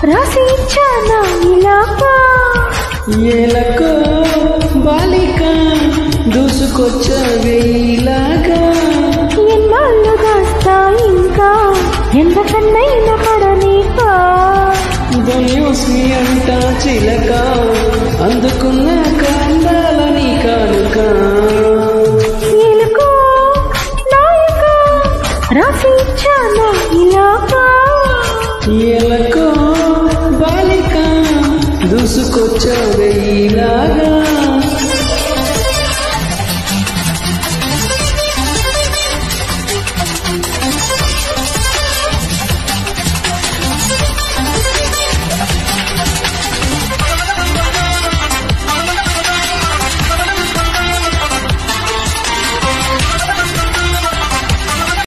రాసి ఇచ్చానా ఇలాగా ఏలకో బాలిక దూసుకొచ్చవే ఇలాగా ఎన్నాళ్ళు దాస్తా ఇంకా ఎంతకన్నైనా పడనీకా ధన్యోస్మి అంట చిలక అందుకున్న కందాలని కానుక ఏలుకో నాయక రాసి ఇచ్చానా ఇలాగా ఏలకో బాలిక దూసుకొచ్చవే ఇలాగా